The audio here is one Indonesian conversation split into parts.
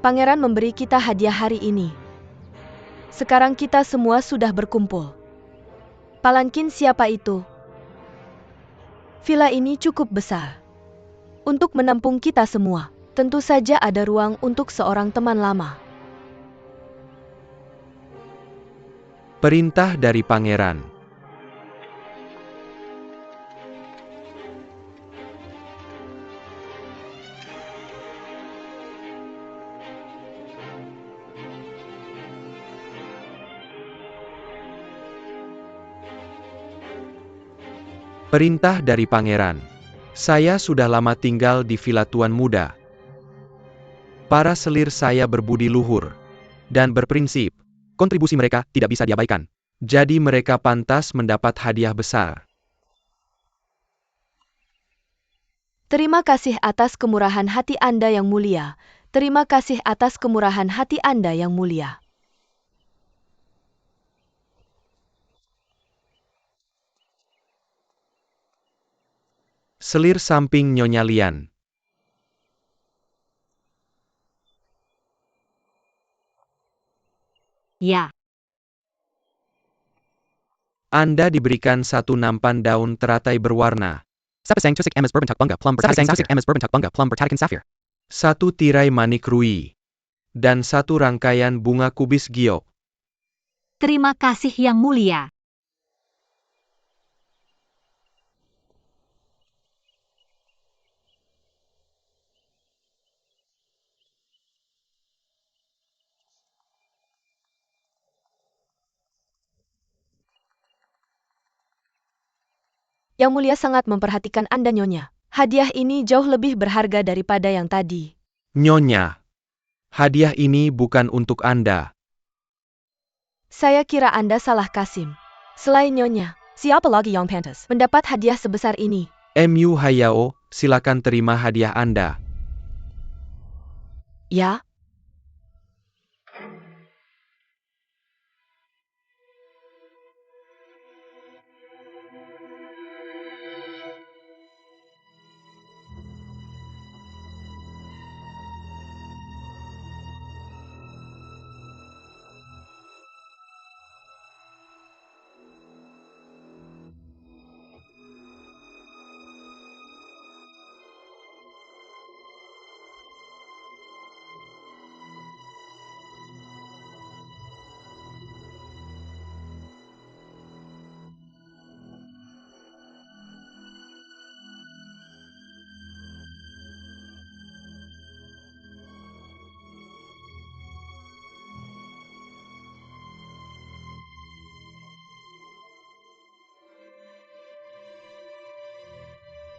Pangeran memberi kita hadiah hari ini. Sekarang kita semua sudah berkumpul. Palankin siapa itu? Villa ini cukup besar untuk menampung kita semua. Tentu saja ada ruang untuk seorang teman lama. Perintah dari pangeran. Perintah dari pangeran. Saya sudah lama tinggal di Villa Tuan Muda. Para selir saya berbudi luhur dan berprinsip. Kontribusi mereka tidak bisa diabaikan. Jadi mereka pantas mendapat hadiah besar. Terima kasih atas kemurahan hati Anda yang mulia. Terima kasih atas kemurahan hati Anda yang mulia. Selir samping Nyonya Lian. Ya. Anda diberikan satu nampan daun teratai berwarna. Satu tirai manik rui. Dan satu rangkaian bunga kubis giok. Terima kasih yang mulia. Yang mulia sangat memperhatikan Anda, Nyonya. Hadiah ini jauh lebih berharga daripada yang tadi. Nyonya, hadiah ini bukan untuk Anda. Saya kira Anda salah Kasim. Selain Nyonya, siapa lagi yang pantas mendapat hadiah sebesar ini? MU Hayao, silakan terima hadiah Anda. Ya?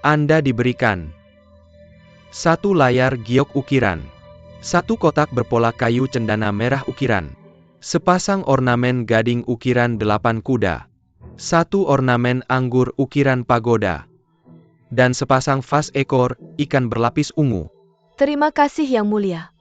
Anda diberikan satu layar giok ukiran, satu kotak berpola kayu cendana merah ukiran, sepasang ornamen gading ukiran 8 kuda, satu ornamen anggur ukiran pagoda, dan sepasang vas ekor ikan berlapis ungu. Terima kasih yang mulia.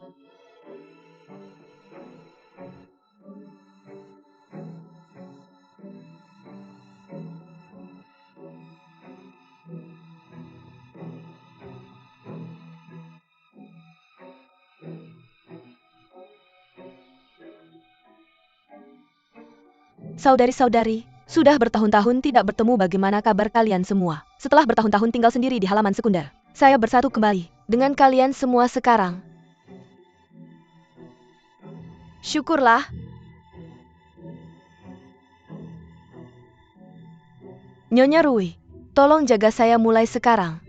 Saudari-saudari, sudah bertahun-tahun tidak bertemu. Bagaimana kabar kalian semua? Setelah bertahun-tahun tinggal sendiri di halaman sekunder, saya bersatu kembali dengan kalian semua sekarang. Syukurlah. Nyonya Rui, tolong jaga saya mulai sekarang.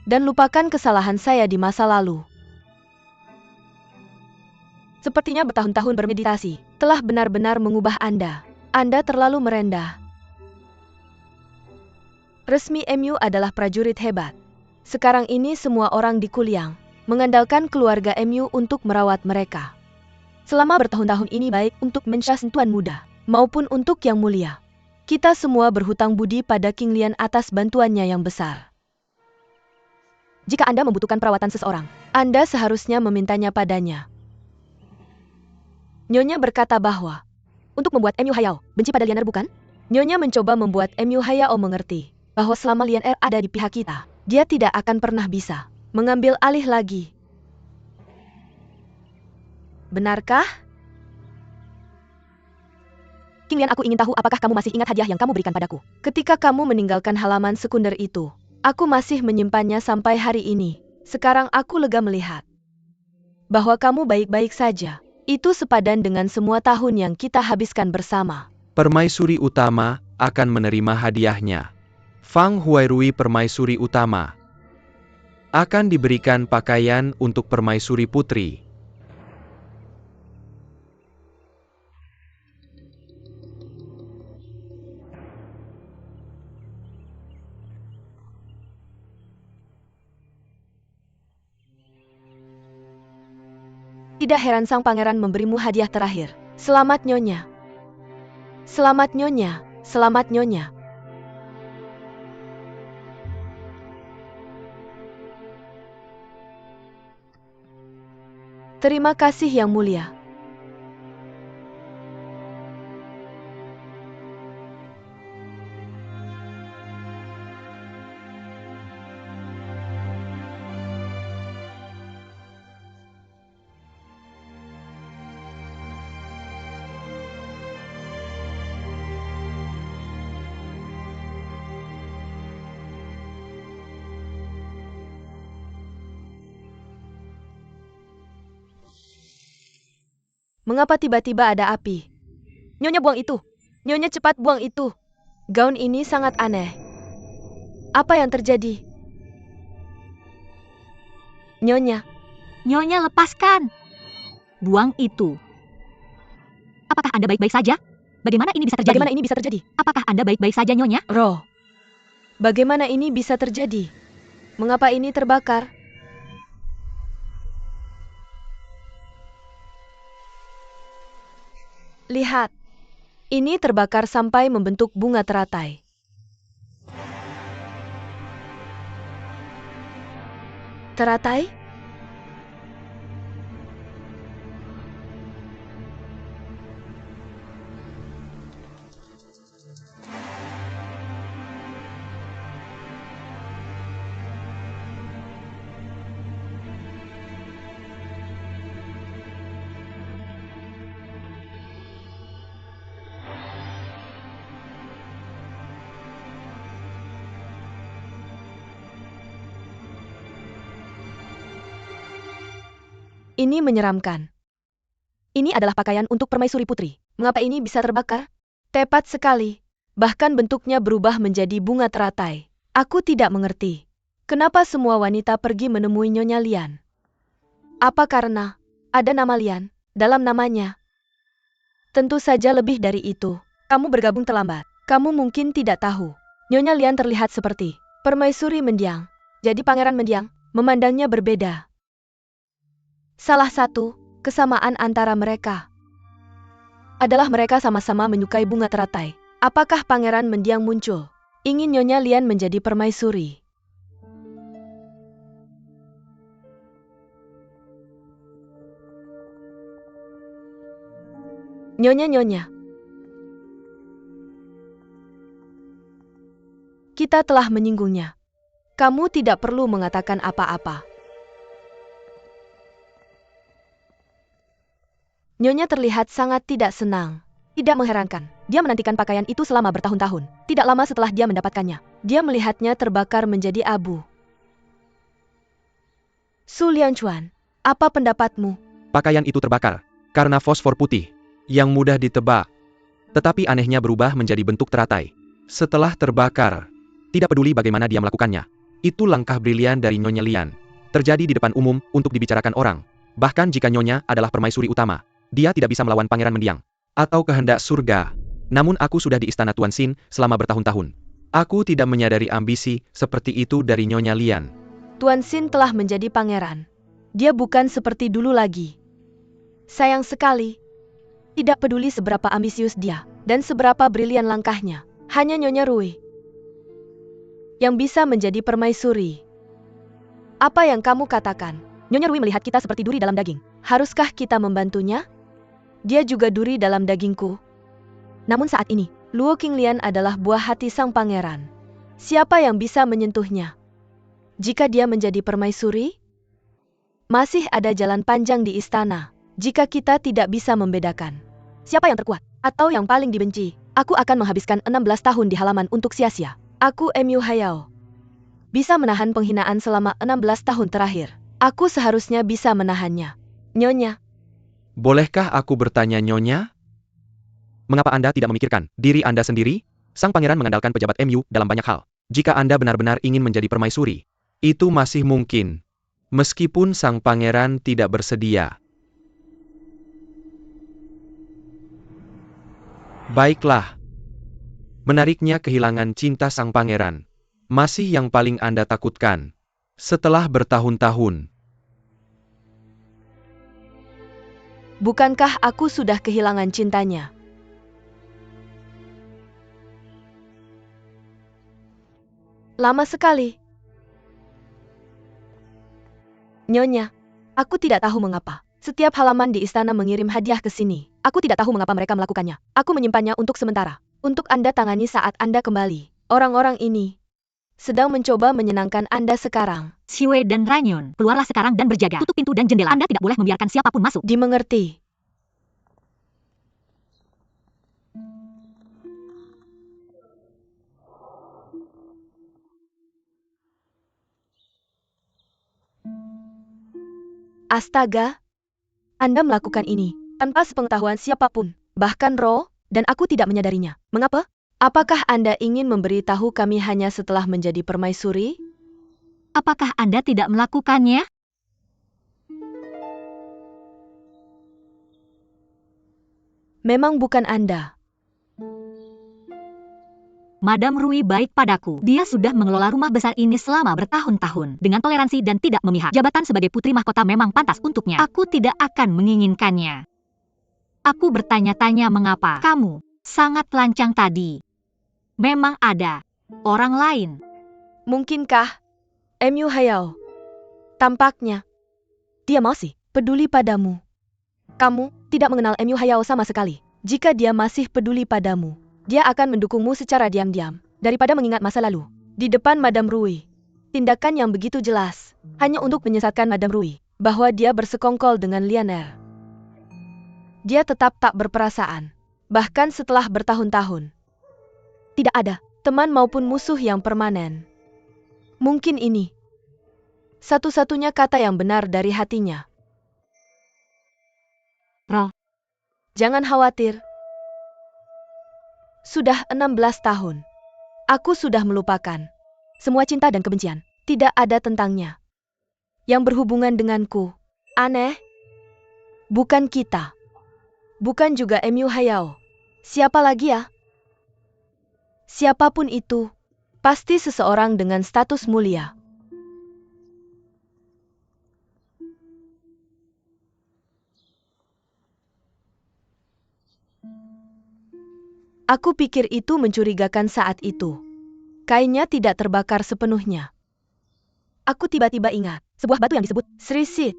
Dan lupakan kesalahan saya di masa lalu. Sepertinya bertahun-tahun bermeditasi telah benar-benar mengubah Anda. Anda terlalu merendah. Resmi MU adalah prajurit hebat. Sekarang ini semua orang di Kuliang mengandalkan keluarga MU untuk merawat mereka. Selama bertahun-tahun ini baik untuk Mensyas Tuan Muda maupun untuk Yang Mulia. Kita semua berhutang budi pada King Lian atas bantuannya yang besar. Jika Anda membutuhkan perawatan seseorang, Anda seharusnya memintanya padanya. Nyonya berkata bahwa untuk membuat MU Hayao benci pada Lian Er, bukan? Nyonya mencoba membuat MU Hayao mengerti bahwa selama Lian Er ada di pihak kita, dia tidak akan pernah bisa mengambil alih lagi. Benarkah? King Lian, aku ingin tahu apakah kamu masih ingat hadiah yang kamu berikan padaku. Ketika kamu meninggalkan halaman sekunder itu, aku masih menyimpannya sampai hari ini. Sekarang aku lega melihat bahwa kamu baik-baik saja. Itu sepadan dengan semua tahun yang kita habiskan bersama. Permaisuri utama akan menerima hadiahnya. Fang Huairui permaisuri utama akan diberikan pakaian untuk permaisuri putri. Tidak heran sang pangeran memberimu hadiah terakhir. Selamat Nyonya. Selamat Nyonya. Selamat Nyonya. Terima kasih Yang Mulia. Mengapa tiba-tiba ada api? Nyonya buang itu. Nyonya cepat buang itu. Gaun ini sangat aneh. Apa yang terjadi? Nyonya. Nyonya, lepaskan. Buang itu. Apakah Anda baik-baik saja? Bagaimana ini bisa terjadi? Bagaimana ini bisa terjadi? Apakah Anda baik-baik saja, Nyonya? Roh. Bagaimana ini bisa terjadi? Mengapa ini terbakar? Lihat. Ini terbakar sampai membentuk bunga teratai. Teratai? Ini menyeramkan. Ini adalah pakaian untuk permaisuri putri. Mengapa ini bisa terbakar? Tepat sekali. Bahkan bentuknya berubah menjadi bunga teratai. Aku tidak mengerti. Kenapa semua wanita pergi menemui Nyonya Lian? Apa karena ada nama Lian dalam namanya? Tentu saja lebih dari itu. Kamu bergabung terlambat. Kamu mungkin tidak tahu. Nyonya Lian terlihat seperti permaisuri mendiang. Jadi pangeran mendiang memandangnya berbeda. Salah satu kesamaan antara mereka adalah mereka sama-sama menyukai bunga teratai. Apakah pangeran mendiang muncul ingin Nyonya Lian menjadi permaisuri? Nyonya. Kita telah menyinggungnya. Kamu tidak perlu mengatakan apa-apa. Nyonya terlihat sangat tidak senang. Tidak mengherankan. Dia menantikan pakaian itu selama bertahun-tahun. Tidak lama setelah dia mendapatkannya, dia melihatnya terbakar menjadi abu. Su Lianchuan, apa pendapatmu? Pakaian itu terbakar karena fosfor putih yang mudah ditebak, tetapi anehnya berubah menjadi bentuk teratai. Setelah terbakar, tidak peduli bagaimana dia melakukannya. Itu langkah brilian dari Nyonya Lian. Terjadi di depan umum untuk dibicarakan orang. Bahkan jika Nyonya adalah permaisuri utama, dia tidak bisa melawan pangeran mendiang atau kehendak surga. Namun aku sudah di istana Tuan Xin selama bertahun-tahun. Aku tidak menyadari ambisi seperti itu dari Nyonya Lian. Tuan Xin telah menjadi pangeran. Dia bukan seperti dulu lagi. Sayang sekali. Tidak peduli seberapa ambisius dia dan seberapa brilian langkahnya. Hanya Nyonya Rui yang bisa menjadi permaisuri. Apa yang kamu katakan? Nyonya Rui melihat kita seperti duri dalam daging. Haruskah kita membantunya? Dia juga duri dalam dagingku. Namun saat ini, Luo Qinglian adalah buah hati sang pangeran. Siapa yang bisa menyentuhnya? Jika dia menjadi permaisuri, masih ada jalan panjang di istana. Jika kita tidak bisa membedakan siapa yang terkuat atau yang paling dibenci, aku akan menghabiskan 16 tahun di halaman untuk sia-sia. Aku MU Hayao. Bisa menahan penghinaan selama 16 tahun terakhir. Aku seharusnya bisa menahannya. Nyonya. Bolehkah aku bertanya, Nyonya? Mengapa Anda tidak memikirkan diri Anda sendiri? Sang pangeran mengandalkan pejabat MU dalam banyak hal. Jika Anda benar-benar ingin menjadi permaisuri, itu masih mungkin. Meskipun sang pangeran tidak bersedia. Baiklah. Menariknya kehilangan cinta sang pangeran. Masih yang paling Anda takutkan. Setelah bertahun-tahun. Bukankah aku sudah kehilangan cintanya? Lama sekali. Nyonya, aku tidak tahu mengapa. Setiap halaman di istana mengirim hadiah ke sini. Aku tidak tahu mengapa mereka melakukannya. Aku menyimpannya untuk sementara. Untuk Anda tangani saat Anda kembali. Orang-orang ini sedang mencoba menyenangkan Anda sekarang. Xue dan Ranyon, keluarlah sekarang dan berjaga. Tutup pintu dan jendela. Anda tidak boleh membiarkan siapapun masuk. Dimengerti. Astaga, Anda melakukan ini tanpa sepengetahuan siapapun, bahkan Ro, dan aku tidak menyadarinya. Mengapa? Apakah Anda ingin memberitahu kami hanya setelah menjadi permaisuri? Apakah Anda tidak melakukannya? Memang bukan Anda. Madam Rui baik padaku. Dia sudah mengelola rumah besar ini selama bertahun-tahun dengan toleransi dan tidak memihak. Jabatan sebagai putri mahkota memang pantas untuknya. Aku tidak akan menginginkannya. Aku bertanya-tanya mengapa kamu sangat lancang tadi. Memang ada orang lain. Mungkinkah MU Hayao? Tampaknya dia masih peduli padamu. Kamu tidak mengenal MU Hayao sama sekali. Jika dia masih peduli padamu, dia akan mendukungmu secara diam-diam, daripada mengingat masa lalu. Di depan Madam Rui. Tindakan yang begitu jelas, hanya untuk menyesatkan Madam Rui, bahwa dia bersekongkol dengan Lianer. Dia tetap tak berperasaan, bahkan setelah bertahun-tahun. Tidak ada teman maupun musuh yang permanen. Mungkin ini satu-satunya kata yang benar dari hatinya. Ro. Jangan khawatir. Sudah 16 tahun. Aku sudah melupakan semua cinta dan kebencian. Tidak ada tentangnya yang berhubungan denganku. Aneh. Bukan kita. Bukan juga MU Hayao. Siapa lagi ya? Siapapun itu, pasti seseorang dengan status mulia. Aku pikir itu mencurigakan saat itu. Kainnya tidak terbakar sepenuhnya. Aku tiba-tiba ingat sebuah batu yang disebut Srisit.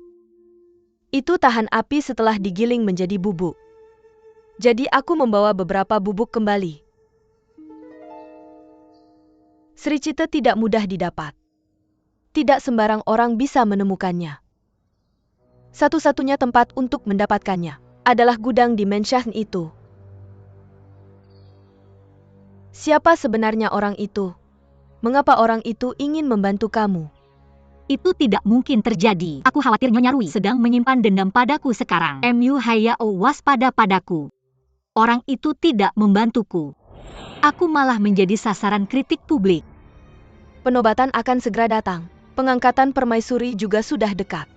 Itu tahan api setelah digiling menjadi bubuk. Jadi aku membawa beberapa bubuk kembali. Sricita tidak mudah didapat. Tidak sembarang orang bisa menemukannya. Satu-satunya tempat untuk mendapatkannya adalah gudang di Menshan itu. Siapa sebenarnya orang itu? Mengapa orang itu ingin membantu kamu? Itu tidak mungkin terjadi. Aku khawatir Nyonya Rui sedang menyimpan dendam padaku sekarang. MU Hayao waspada padaku. Orang itu tidak membantuku. Aku malah menjadi sasaran kritik publik. Penobatan akan segera datang. Pengangkatan permaisuri juga sudah dekat.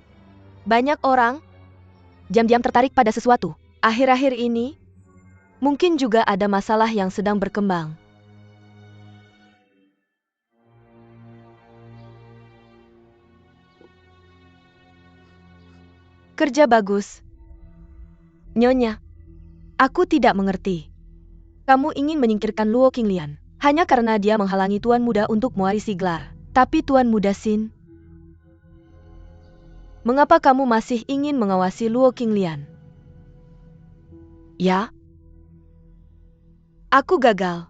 Banyak orang diam-diam tertarik pada sesuatu. Akhir-akhir ini, mungkin juga ada masalah yang sedang berkembang. Kerja bagus. Nyonya, aku tidak mengerti. Kamu ingin menyingkirkan Luo Qinglian hanya karena dia menghalangi Tuan Muda untuk mewarisi gelar. Tapi Tuan Muda Xin, mengapa kamu masih ingin mengawasi Luo Qinglian? Ya? Aku gagal.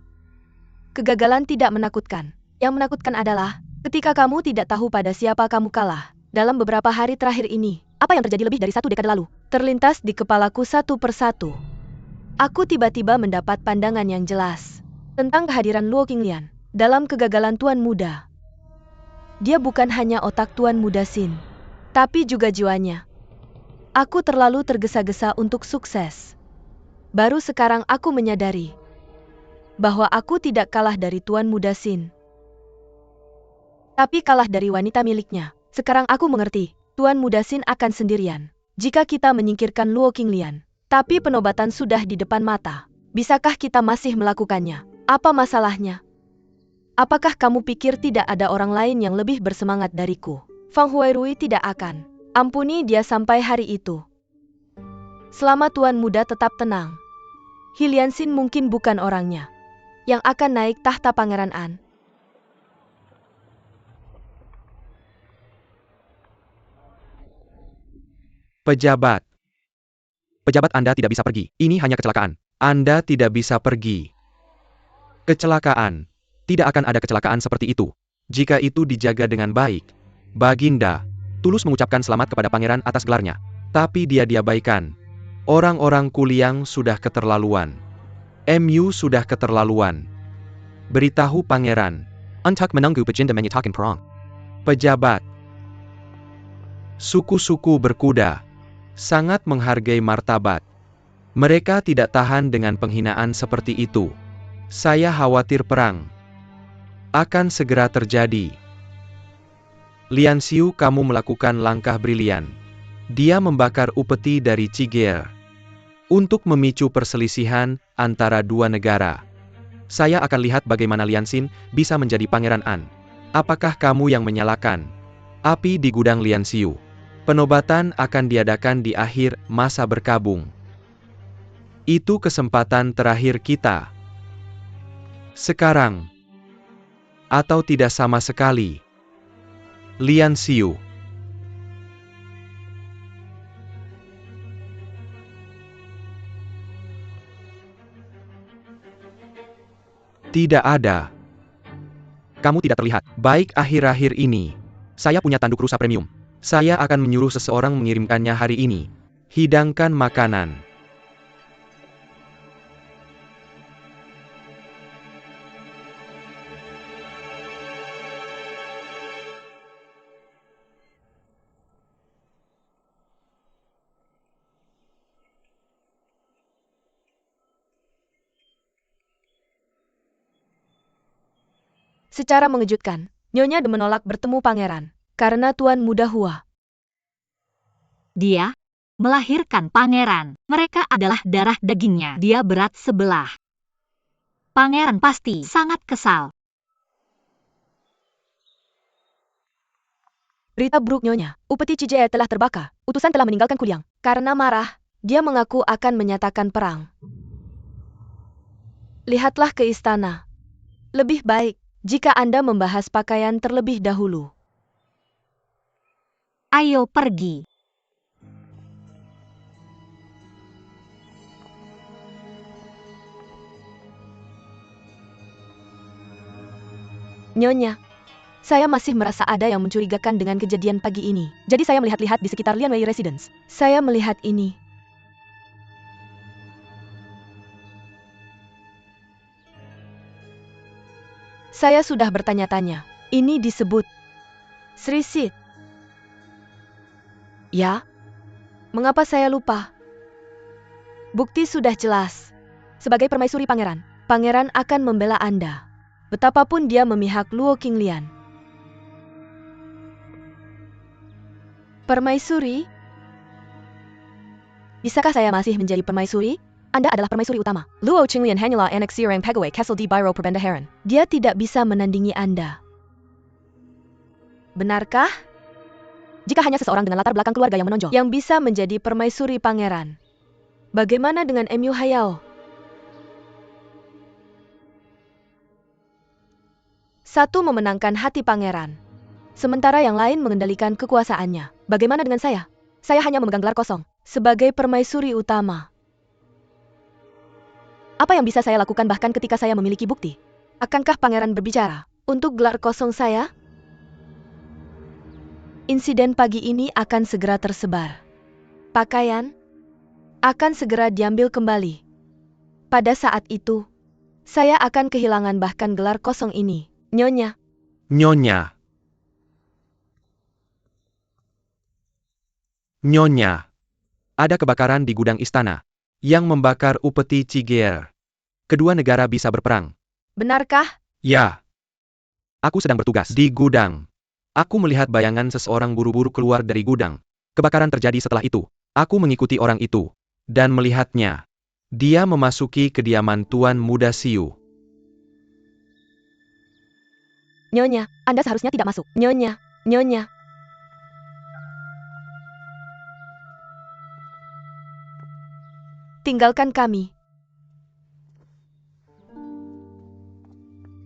Kegagalan tidak menakutkan. Yang menakutkan adalah ketika kamu tidak tahu pada siapa kamu kalah. Dalam beberapa hari terakhir ini, Apa yang terjadi lebih dari 1 dekade lalu? Terlintas di kepalaku satu persatu. Aku tiba-tiba mendapat pandangan yang jelas tentang kehadiran Luo Qinglian dalam kegagalan Tuan Muda. Dia bukan hanya otak Tuan Muda Xin, tapi juga jiwanya. Aku terlalu tergesa-gesa untuk sukses. Baru sekarang aku menyadari bahwa aku tidak kalah dari Tuan Muda Xin, tapi kalah dari wanita miliknya. Sekarang aku mengerti, Tuan Muda Xin akan sendirian jika kita menyingkirkan Luo Qinglian. Tapi penobatan sudah di depan mata. Bisakah kita masih melakukannya? Apa masalahnya? Apakah kamu pikir tidak ada orang lain yang lebih bersemangat dariku? Fang Huairui tidak akan ampuni dia sampai hari itu. Selama Tuan Muda tetap tenang, He Lianxin mungkin bukan orangnya yang akan naik tahta Pangeran An. Pejabat. Pejabat Anda tidak bisa pergi. Ini hanya kecelakaan. Anda tidak bisa pergi. Kecelakaan. Tidak akan ada kecelakaan seperti itu jika itu dijaga dengan baik. Baginda tulus mengucapkan selamat kepada pangeran atas gelarnya. Tapi dia diabaikan. Orang-orang Kuliang sudah keterlaluan. MU sudah keterlaluan. Beritahu pangeran. Untuk menunggu baginda menyatakan perang. Pejabat. Suku-suku berkuda sangat menghargai martabat. Mereka tidak tahan dengan penghinaan seperti itu. Saya khawatir perang akan segera terjadi. Lianxiu, kamu melakukan langkah brilian. Dia membakar upeti dari Ciger untuk memicu perselisihan antara dua negara. Saya akan lihat bagaimana Lianxin bisa menjadi Pangeran An. Apakah kamu yang menyalakan api di gudang Lianxiu? Penobatan akan diadakan di akhir masa berkabung. Itu kesempatan terakhir kita. Sekarang. Atau tidak sama sekali. Lianxiu. Tidak ada. Kamu tidak terlihat. Baik, akhir-akhir ini saya punya tanduk rusa premium. Saya akan menyuruh seseorang mengirimkannya hari ini. Hidangkan makanan. Secara mengejutkan, Nyonya menolak bertemu pangeran karena Tuan Muda Hua. Dia melahirkan pangeran. Mereka adalah darah dagingnya. Dia berat sebelah. Pangeran pasti sangat kesal. Berita buruk Nyonya, upeti Cijie telah terbakar. Utusan telah meninggalkan Kuliang. Karena marah, dia mengaku akan menyatakan perang. Lihatlah ke istana. Lebih baik jika Anda membahas pakaian terlebih dahulu. Ayo pergi. Nyonya, saya masih merasa ada yang mencurigakan dengan kejadian pagi ini. Jadi saya melihat-lihat di sekitar Lianwei Residence. Saya melihat ini. Saya sudah bertanya-tanya. Ini disebut Sri Sid. Ya? Mengapa saya lupa? Bukti sudah jelas. Sebagai permaisuri pangeran, pangeran akan membela Anda. Betapapun dia memihak Luo Qinglian. Permaisuri? Bisakah saya masih menjadi permaisuri? Anda adalah permaisuri utama. Luo Qinglian hanyalah anak Sirang Pegawai Castle di Biro Perbendaharaan. Dia tidak bisa menandingi Anda. Benarkah? Jika hanya seseorang dengan latar belakang keluarga yang menonjol yang bisa menjadi permaisuri pangeran, bagaimana dengan MU Hayao? Satu memenangkan hati pangeran, sementara yang lain mengendalikan kekuasaannya. Bagaimana dengan saya? Saya hanya memegang gelar kosong sebagai permaisuri utama. Apa yang bisa saya lakukan bahkan ketika saya memiliki bukti? Akankah pangeran berbicara untuk gelar kosong saya? Insiden pagi ini akan segera tersebar. Pakaian akan segera diambil kembali. Pada saat itu, saya akan kehilangan bahkan gelar kosong ini, Nyonya. Nyonya. Nyonya. Ada kebakaran di gudang istana yang membakar upeti Cigeer. Kedua negara bisa berperang. Benarkah? Ya. Aku sedang bertugas di gudang. Aku melihat bayangan seseorang buru-buru keluar dari gudang. Kebakaran terjadi setelah itu. Aku mengikuti orang itu dan melihatnya. Dia memasuki kediaman Tuan Muda Siu. Nyonya, Anda seharusnya tidak masuk. Nyonya, Nyonya. Tinggalkan kami.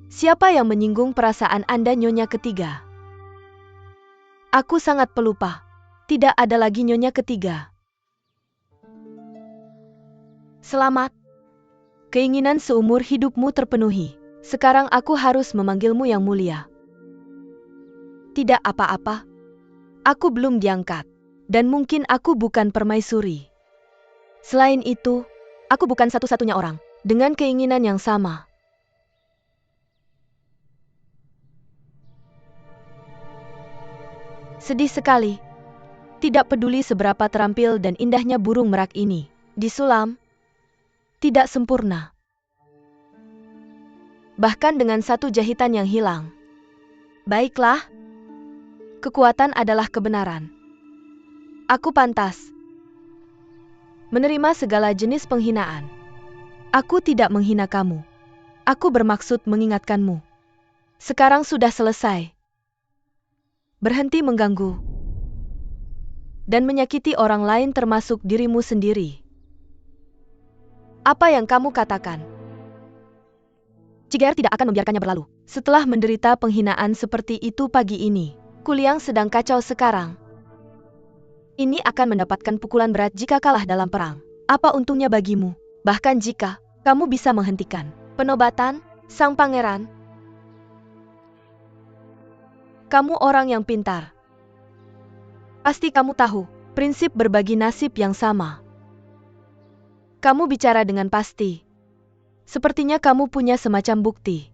Siapa yang menyinggung perasaan Anda, Nyonya ketiga? Aku sangat pelupa. Tidak ada lagi Nyonya ketiga. Selamat. Keinginan seumur hidupmu terpenuhi. Sekarang aku harus memanggilmu yang mulia. Tidak apa-apa. Aku belum diangkat. Dan mungkin aku bukan permaisuri. Selain itu, aku bukan satu-satunya orang dengan keinginan yang sama. Sedih sekali. Tidak peduli seberapa terampil dan indahnya burung merak ini, disulam, tidak sempurna. Bahkan dengan satu jahitan yang hilang. Baiklah. Kekuatan adalah kebenaran. Aku pantas menerima segala jenis penghinaan. Aku tidak menghina kamu. Aku bermaksud mengingatkanmu. Sekarang sudah selesai. Berhenti mengganggu dan menyakiti orang lain termasuk dirimu sendiri. Apa yang kamu katakan? Cigeer tidak akan membiarkannya berlalu. Setelah menderita penghinaan seperti itu pagi ini, Kuliang sedang kacau sekarang. Ini akan mendapatkan pukulan berat jika kalah dalam perang. Apa untungnya bagimu? Bahkan jika kamu bisa menghentikan penobatan sang pangeran. Kamu orang yang pintar. Pasti kamu tahu prinsip berbagi nasib yang sama. Kamu bicara dengan pasti. Sepertinya kamu punya semacam bukti.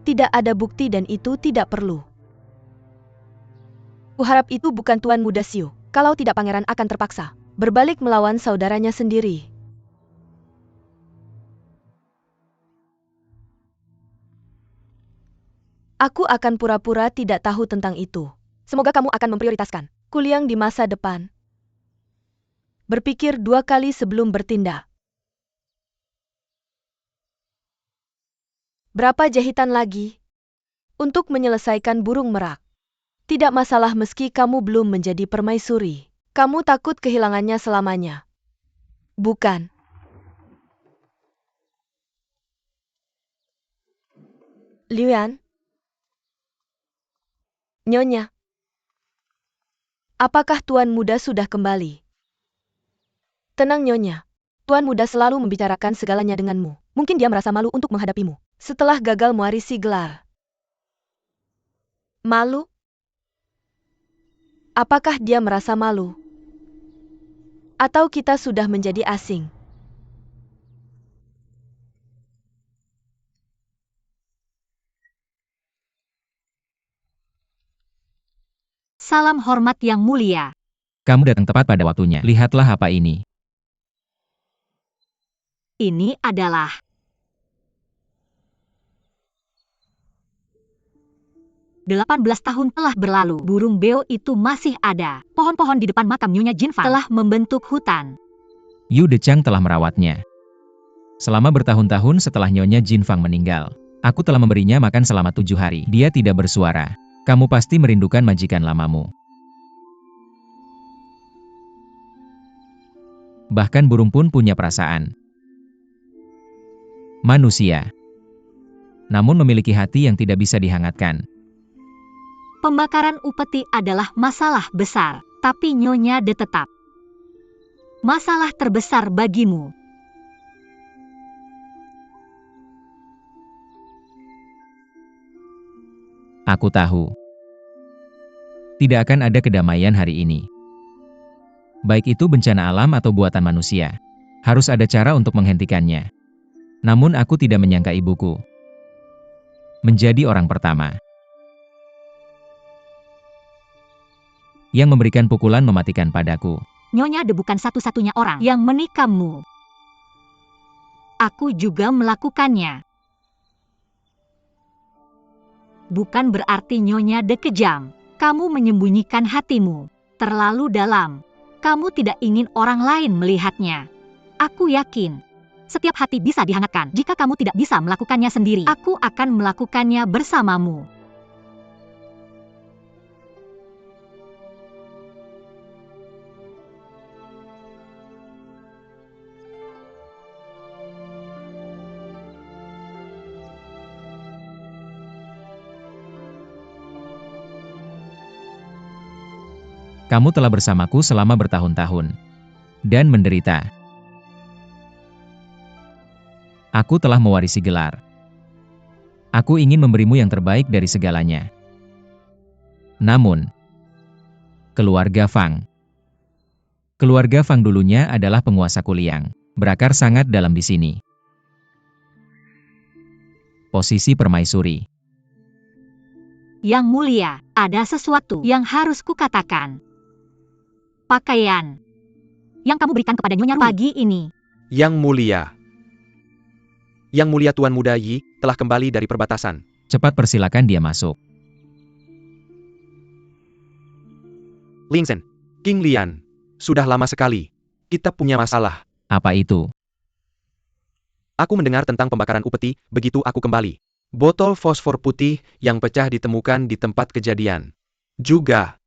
Tidak ada bukti dan itu tidak perlu. Kuharap itu bukan Tuan Muda Siu. Kalau tidak pangeran akan terpaksa berbalik melawan saudaranya sendiri. Aku akan pura-pura tidak tahu tentang itu. Semoga kamu akan memprioritaskan Kuliang di masa depan. Berpikir 2 kali sebelum bertindak. Berapa jahitan lagi untuk menyelesaikan burung merak? Tidak masalah meski kamu belum menjadi permaisuri. Kamu takut kehilangannya selamanya. Bukan? Liuan? Nyonya. Apakah Tuan Muda sudah kembali? Tenang Nyonya. Tuan Muda selalu membicarakan segalanya denganmu. Mungkin dia merasa malu untuk menghadapimu. Setelah gagal mewarisi gelar. Malu? Apakah dia merasa malu? Atau kita sudah menjadi asing? Salam hormat yang mulia. Kamu datang tepat pada waktunya. Lihatlah apa ini. Ini adalah 18 tahun telah berlalu. Burung beo itu masih ada. Pohon-pohon di depan makam Nyonya Jinfang telah membentuk hutan. Yu Dechang telah merawatnya. Selama bertahun-tahun setelah Nyonya Jinfang meninggal, aku telah memberinya makan selama 7 hari. Dia tidak bersuara. Kamu pasti merindukan majikan lamamu. Bahkan burung pun punya perasaan. Manusia. Namun memiliki hati yang tidak bisa dihangatkan. Pembakaran upeti adalah masalah besar, tapi Nyonya De tetap masalah terbesar bagimu. Aku tahu. Tidak akan ada kedamaian hari ini. Baik itu bencana alam atau buatan manusia. Harus ada cara untuk menghentikannya. Namun aku tidak menyangka ibuku menjadi orang pertama yang memberikan pukulan mematikan padaku. Nyonya De bukan satu-satunya orang yang menikahmu. Aku juga melakukannya. Bukan berarti Nyonya De kejam. Kamu menyembunyikan hatimu terlalu dalam. Kamu tidak ingin orang lain melihatnya. Aku yakin, setiap hati bisa dihangatkan. Jika kamu tidak bisa melakukannya sendiri, aku akan melakukannya bersamamu. Kamu telah bersamaku selama bertahun-tahun dan menderita. Aku telah mewarisi gelar. Aku ingin memberimu yang terbaik dari segalanya. Namun, keluarga Fang dulunya adalah penguasa Kuliang, berakar sangat dalam di sini. Posisi permaisuri. Yang mulia, ada sesuatu yang harus kukatakan. Pakaian yang kamu berikan kepada Nyonya Rui pagi ini. Yang mulia Tuan Muda Yi telah kembali dari perbatasan. Cepat persilakan dia masuk. Lingzhen, King Lian, sudah lama sekali. Kita punya masalah. Apa itu? Aku mendengar tentang pembakaran upeti begitu aku kembali. Botol fosfor putih yang pecah ditemukan di tempat kejadian. Juga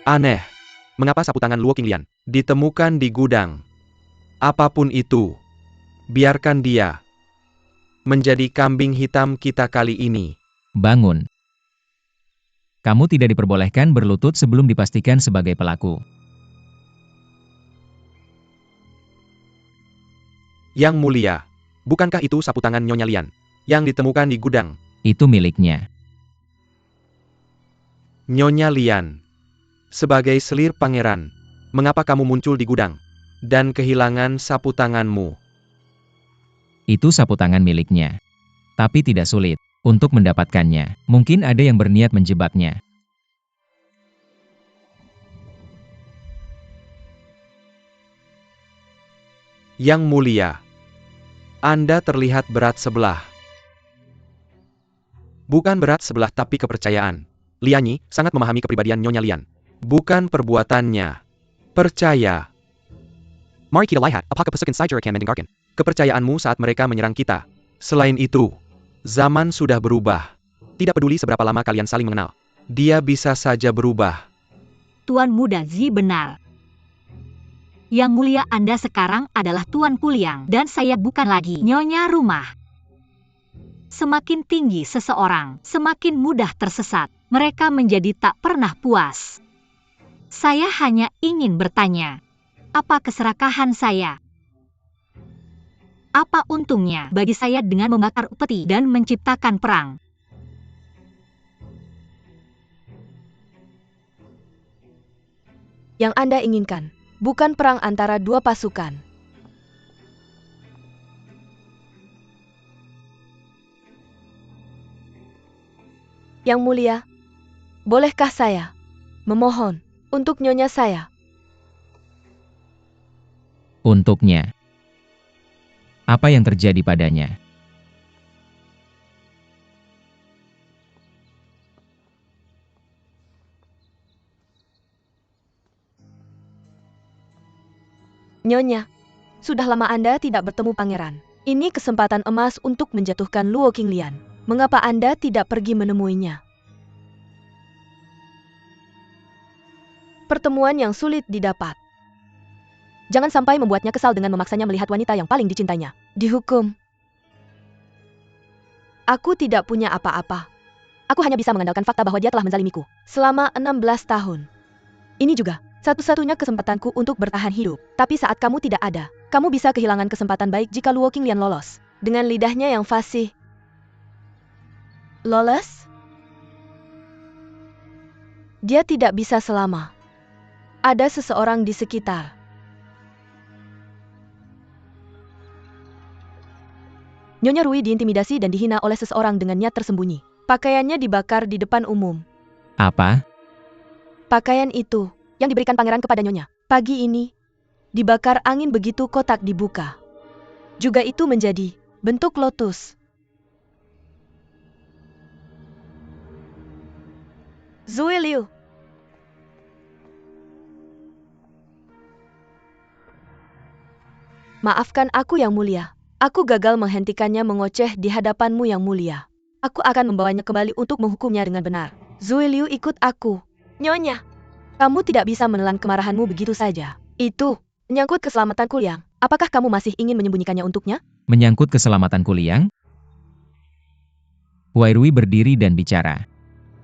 aneh. Mengapa sapu tangan Luo Qinglian ditemukan di gudang? Apapun itu, biarkan dia menjadi kambing hitam kita kali ini. Bangun. Kamu tidak diperbolehkan berlutut sebelum dipastikan sebagai pelaku. Yang mulia, bukankah itu sapu tangan Nyonya Lian yang ditemukan di gudang? Itu miliknya. Nyonya Lian, sebagai selir pangeran, mengapa kamu muncul di gudang dan kehilangan sapu tanganmu? Itu sapu tangan miliknya. Tapi tidak sulit untuk mendapatkannya. Mungkin ada yang berniat menjebaknya. Yang mulia, Anda terlihat berat sebelah. Bukan berat sebelah tapi kepercayaan. Lianyi sangat memahami kepribadian Nyonya Lian. Bukan perbuatannya. Percaya. Mari kita lihat apakah pasukan Saijur akan mendengarkan kepercayaanmu saat mereka menyerang kita. Selain itu, zaman sudah berubah. Tidak peduli seberapa lama kalian saling mengenal. Dia bisa saja berubah. Tuan Muda Zi benar. Yang mulia Anda sekarang adalah Tuan Kuliang dan saya bukan lagi Nyonya Rumah. Semakin tinggi seseorang, semakin mudah tersesat. Mereka menjadi tak pernah puas. Saya hanya ingin bertanya, apa keserakahan saya? Apa untungnya bagi saya dengan membakar upeti dan menciptakan perang? Yang Anda inginkan bukan perang antara dua pasukan. Yang mulia, bolehkah saya memohon untuk Nyonya saya? Untuknya. Apa yang terjadi padanya? Nyonya, sudah lama Anda tidak bertemu pangeran. Ini kesempatan emas untuk menjatuhkan Luo Qinglian. Mengapa Anda tidak pergi menemuinya? Pertemuan yang sulit didapat. Jangan sampai membuatnya kesal dengan memaksanya melihat wanita yang paling dicintainya. Dihukum. Aku tidak punya apa-apa. Aku hanya bisa mengandalkan fakta bahwa dia telah menzalimiku selama 16 tahun. Ini juga satu-satunya kesempatanku untuk bertahan hidup. Tapi saat kamu tidak ada, kamu bisa kehilangan kesempatan baik jika Luo Qinglian lolos. Dengan lidahnya yang fasih. Lolos? Dia tidak bisa selama. Ada seseorang di sekitar. Nyonya Rui diintimidasi dan dihina oleh seseorang dengan niat tersembunyi. Pakaiannya dibakar di depan umum. Apa? Pakaian itu yang diberikan pangeran kepada Nyonya. Pagi ini, dibakar angin begitu kotak dibuka. Juga itu menjadi bentuk lotus. Zui Liu. Maafkan aku yang mulia. Aku gagal menghentikannya mengoceh di hadapanmu yang mulia. Aku akan membawanya kembali untuk menghukumnya dengan benar. Zui Liu ikut aku. Nyonya, kamu tidak bisa menelan kemarahanmu begitu saja. Itu menyangkut keselamatan Kuliang. Apakah kamu masih ingin menyembunyikannya untuknya? Menyangkut keselamatan Kuliang? Wei Rui berdiri dan bicara.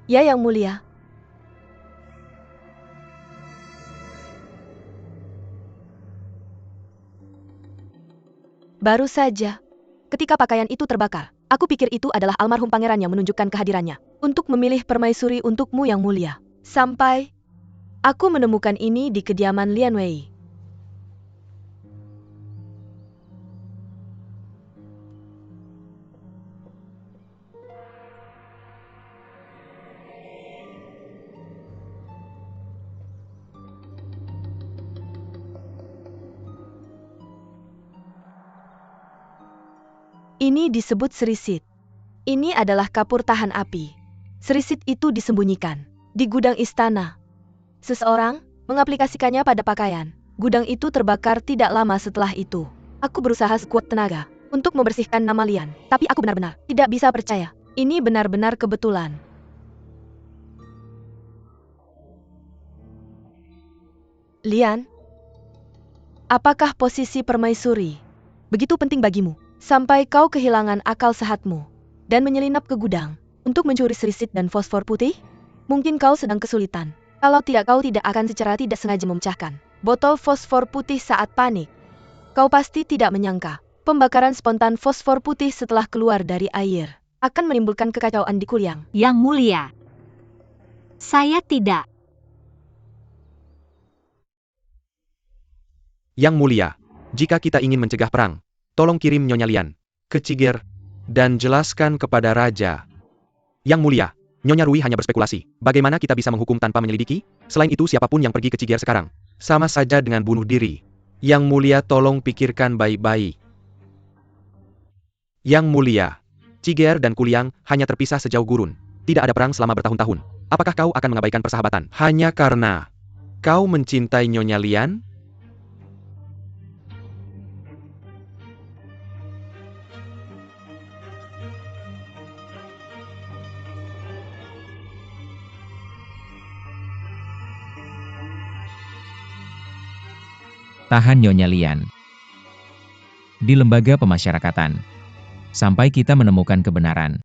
Ya yang mulia. Baru saja, ketika pakaian itu terbakar, aku pikir itu adalah almarhum pangeran yang menunjukkan kehadirannya untuk memilih permaisuri untukmu yang mulia. Sampai aku menemukan ini di kediaman Lian Wei. Ini disebut serisit. Ini adalah kapur tahan api. Serisit itu disembunyikan di gudang istana. Seseorang mengaplikasikannya pada pakaian. Gudang itu terbakar tidak lama setelah itu. Aku berusaha sekuat tenaga untuk membersihkan nama Lian, tapi aku benar-benar tidak bisa percaya. Ini benar-benar kebetulan. Lian, apakah posisi permaisuri begitu penting bagimu? Sampai kau kehilangan akal sehatmu dan menyelinap ke gudang untuk mencuri serisit dan fosfor putih? Mungkin kau sedang kesulitan. Kalau tidak, kau tidak akan secara tidak sengaja memecahkan botol fosfor putih saat panik. Kau pasti tidak menyangka pembakaran spontan fosfor putih setelah keluar dari air akan menimbulkan kekacauan di Kuliang. Yang mulia, saya tidak. Yang mulia, jika kita ingin mencegah perang, tolong kirim Nyonya Lian ke Ciger dan jelaskan kepada Raja. Yang mulia, Nyonya Rui hanya berspekulasi. Bagaimana kita bisa menghukum tanpa menyelidiki? Selain itu, siapapun yang pergi ke Ciger sekarang sama saja dengan bunuh diri. Yang mulia, tolong pikirkan baik-baik. Yang mulia, Ciger dan Kuliang hanya terpisah sejauh gurun. Tidak ada perang selama bertahun-tahun. Apakah kau akan mengabaikan persahabatan hanya karena kau mencintai Nyonya Lian? Tahan Nyonya Lian. Di lembaga pemasyarakatan. Sampai kita menemukan kebenaran.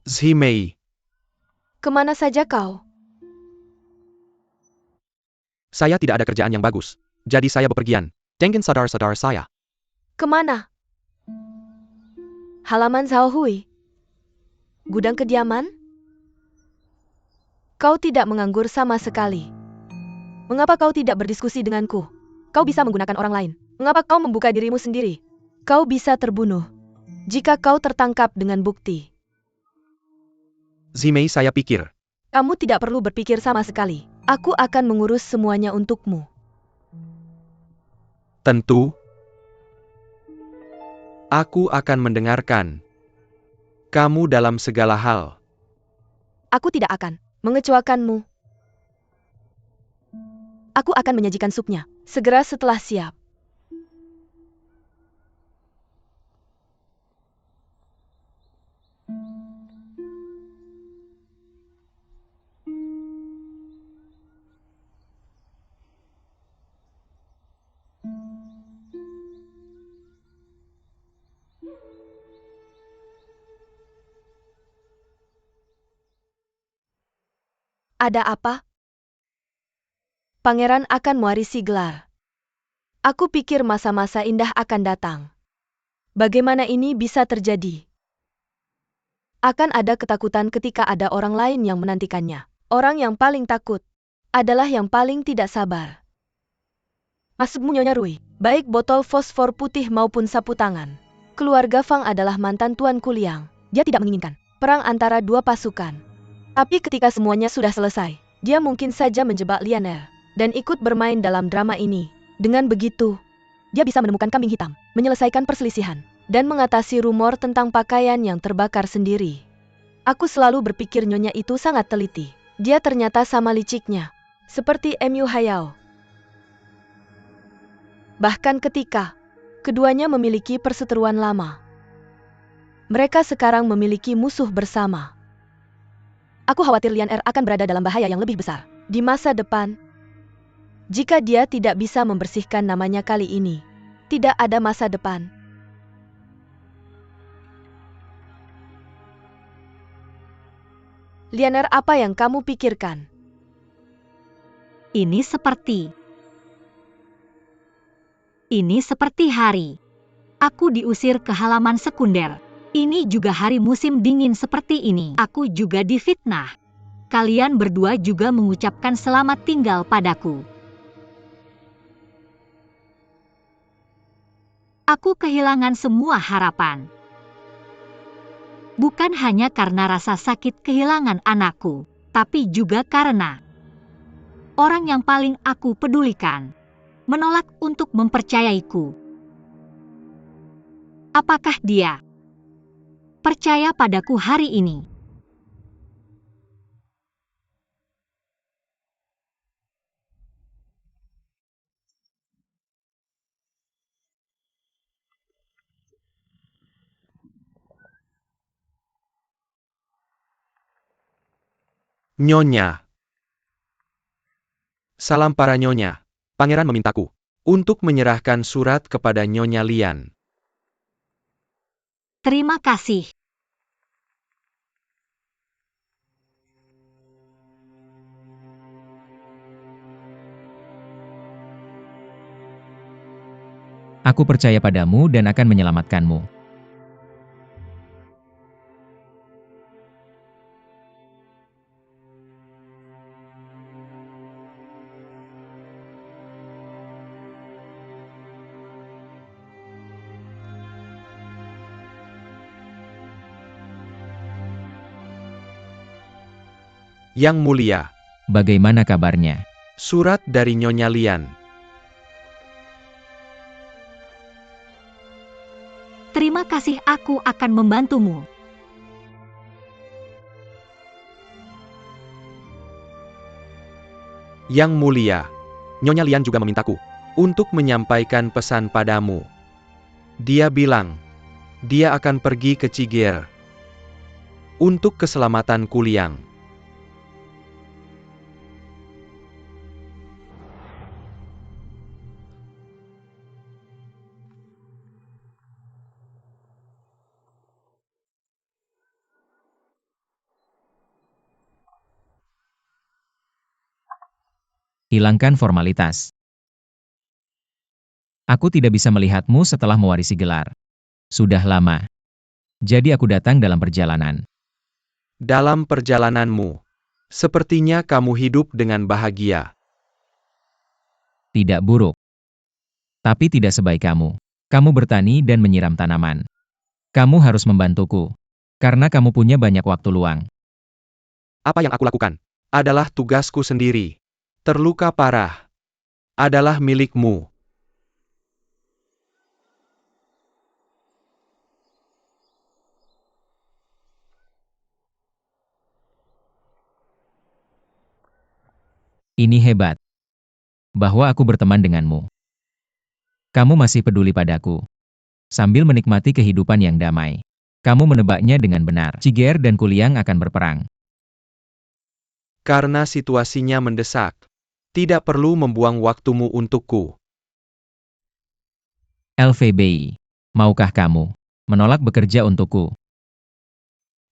Zhimei, Kemana saja kau? saya tidak ada kerjaan yang bagus. Jadi saya bepergian. Dengan saudara-saudara saya. Kemana? Halaman Zhao Hui. Gudang kediaman? Kau tidak menganggur sama sekali. Mengapa kau tidak berdiskusi denganku? Kau bisa menggunakan orang lain. Mengapa kau membuka dirimu sendiri? Kau bisa terbunuh jika kau tertangkap dengan bukti. Zhimei, saya pikir. Kamu tidak perlu berpikir sama sekali. Aku akan mengurus semuanya untukmu. Tentu. Aku akan mendengarkan. Kamu dalam segala hal. Aku tidak akan mengecewakanmu. Aku akan menyajikan supnya segera setelah siap. Ada apa? Pangeran akan mewarisi gelar. Aku pikir masa-masa indah akan datang. Bagaimana ini bisa terjadi? Akan ada ketakutan ketika ada orang lain yang menantikannya. Orang yang paling takut adalah yang paling tidak sabar. Maksudmu Nyonya Rui, baik botol fosfor putih maupun sapu tangan. Keluarga Fang adalah mantan Tuan Kuliang. Dia tidak menginginkan perang antara dua pasukan. Tapi ketika semuanya sudah selesai, dia mungkin saja menjebak Lianer dan ikut bermain dalam drama ini. Dengan begitu, dia bisa menemukan kambing hitam, menyelesaikan perselisihan, dan mengatasi rumor tentang pakaian yang terbakar sendiri. Aku selalu berpikir Nyonya itu sangat teliti. Dia ternyata sama liciknya, seperti Mu Hayao. Bahkan ketika keduanya memiliki perseteruan lama, mereka sekarang memiliki musuh bersama. Aku khawatir Lianer akan berada dalam bahaya yang lebih besar di masa depan. Jika dia tidak bisa membersihkan namanya kali ini, tidak ada masa depan. Lianer, apa yang kamu pikirkan? Ini seperti hari. Aku diusir ke halaman sekunder. Ini juga hari musim dingin seperti ini. Aku juga difitnah. Kalian berdua juga mengucapkan selamat tinggal padaku. Aku kehilangan semua harapan. Bukan hanya karena rasa sakit kehilangan anakku, tapi juga karena orang yang paling aku pedulikan menolak untuk mempercayaiku. Apakah dia percaya padaku hari ini? Nyonya. Salam para Nyonya. Pangeran memintaku untuk menyerahkan surat kepada Nyonya Lian. Terima kasih. Aku percaya padamu dan akan menyelamatkanmu. Yang mulia, Bagaimana kabarnya? surat dari Nyonya Lian. Terima kasih, aku akan membantumu. Yang mulia, Nyonya Lian juga memintaku untuk menyampaikan pesan padamu. Dia bilang, dia akan pergi ke Ciger untuk keselamatan Kuliang. Hilangkan formalitas. Aku tidak bisa melihatmu setelah mewarisi gelar. Sudah lama. Jadi aku datang dalam perjalanan. Dalam perjalananmu, sepertinya kamu hidup dengan bahagia. Tidak buruk. Tapi tidak sebaik kamu. Kamu bertani dan menyiram tanaman. Kamu harus membantuku. Karena kamu punya banyak waktu luang. Apa yang aku lakukan adalah tugasku sendiri. Terluka parah adalah milikmu. Ini hebat. Bahwa aku berteman denganmu. Kamu masih peduli padaku. Sambil menikmati kehidupan yang damai. Kamu menebaknya dengan benar. Ciger dan Kuliang akan berperang. Karena situasinya mendesak. Tidak perlu membuang waktumu untukku. LVBI. Maukah kamu menolak bekerja untukku?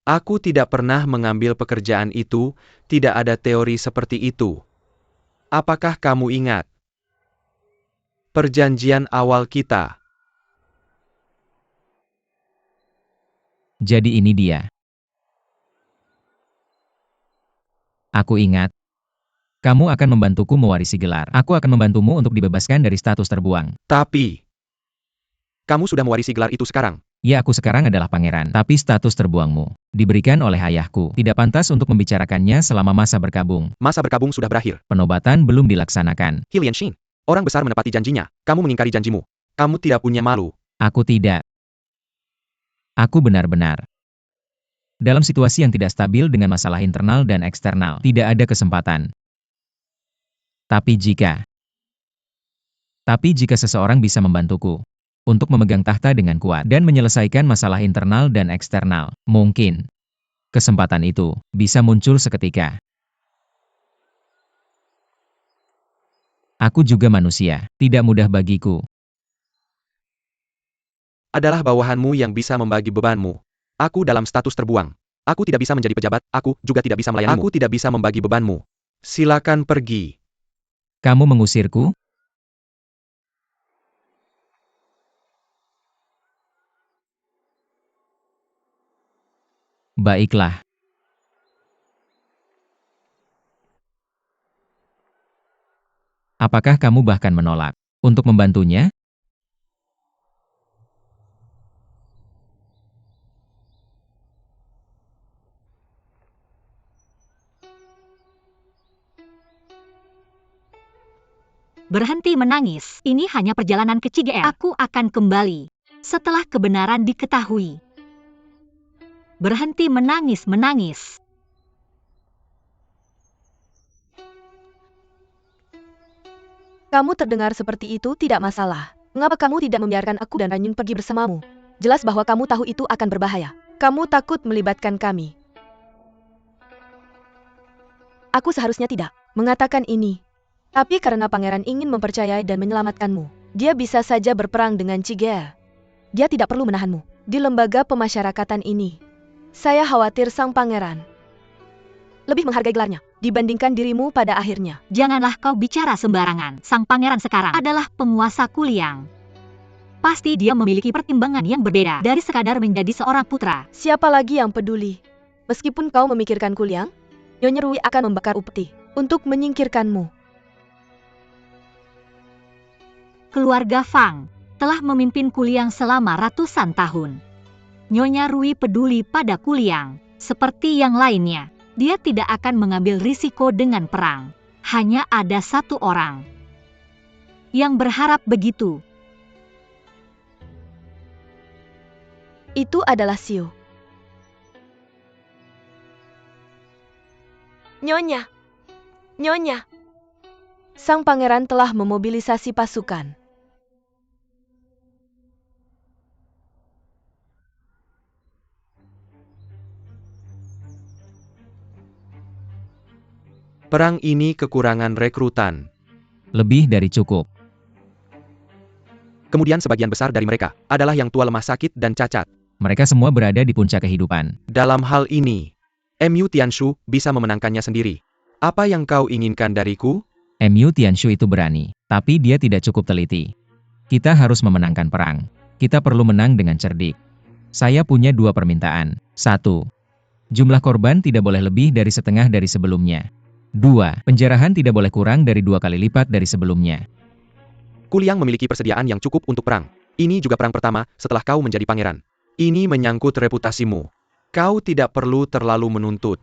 Aku tidak pernah mengambil pekerjaan itu, tidak ada teori seperti itu. Apakah kamu ingat perjanjian awal kita? Jadi ini dia. Aku ingat. Kamu akan membantuku mewarisi gelar. Aku akan membantumu untuk dibebaskan dari status terbuang. Tapi, kamu sudah mewarisi gelar itu sekarang. Ya, aku sekarang adalah pangeran, tapi status terbuangmu diberikan oleh ayahku. Tidak pantas untuk membicarakannya selama masa berkabung. Masa berkabung sudah berakhir. Penobatan belum dilaksanakan. Hylian Shin, orang besar menepati janjinya. Kamu mengingkari janjimu. Kamu tidak punya malu. Aku tidak. Aku benar-benar dalam situasi yang tidak stabil dengan masalah internal dan eksternal. Tidak ada kesempatan. Tapi jika seseorang bisa membantuku untuk memegang tahta dengan kuat dan menyelesaikan masalah internal dan eksternal, mungkin kesempatan itu bisa muncul seketika. Aku juga manusia, tidak mudah bagiku. Adalah bawahanmu yang bisa membagi bebanmu. Aku dalam status terbuang. Aku tidak bisa menjadi pejabat, aku juga tidak bisa melayanimu. Aku tidak bisa membagi bebanmu. Silakan pergi. Kamu mengusirku? Baiklah. Apakah kamu bahkan menolak untuk membantunya? Berhenti menangis. Ini hanya perjalanan ke Ciger. Aku akan kembali setelah kebenaran diketahui. Berhenti menangis. Kamu terdengar seperti itu tidak masalah. Mengapa kamu tidak membiarkan aku dan Ranyun pergi bersamamu? Jelas bahwa kamu tahu itu akan berbahaya. Kamu takut melibatkan kami. Aku seharusnya tidak mengatakan ini. Tapi karena pangeran ingin mempercayai dan menyelamatkanmu, dia bisa saja berperang dengan Ciger. Dia tidak perlu menahanmu di lembaga pemasyarakatan ini. Saya khawatir sang pangeran lebih menghargai gelarnya dibandingkan dirimu pada akhirnya. Janganlah kau bicara sembarangan. Sang pangeran sekarang adalah penguasa Kuliang. Pasti dia memiliki pertimbangan yang berbeda dari sekadar menjadi seorang putra. Siapa lagi yang peduli? Meskipun kau memikirkan Kuliang, Nyonya Rui akan membakar upeti untuk menyingkirkanmu. Keluarga Fang telah memimpin Kuliang selama ratusan tahun. Nyonya Rui peduli pada Kuliang. Seperti yang lainnya, dia tidak akan mengambil risiko dengan perang. Hanya ada satu orang yang berharap begitu. Itu adalah Xiu. Nyonya. Sang pangeran telah memobilisasi pasukan. Perang ini kekurangan rekrutan. Lebih dari cukup. Kemudian sebagian besar dari mereka adalah yang tua, lemah, sakit, dan cacat. Mereka semua berada di puncak kehidupan. Dalam hal ini, MU Tianshu bisa memenangkannya sendiri. Apa yang kau inginkan dariku? MU Tianshu itu berani, tapi dia tidak cukup teliti. Kita harus memenangkan perang. Kita perlu menang dengan cerdik. Saya punya 2 permintaan. 1. Jumlah korban tidak boleh lebih dari setengah dari sebelumnya. 2. Penjarahan tidak boleh kurang dari 2 kali lipat dari sebelumnya. Kuliang memiliki persediaan yang cukup untuk perang. Ini juga perang pertama setelah kau menjadi pangeran. Ini menyangkut reputasimu. Kau tidak perlu terlalu menuntut.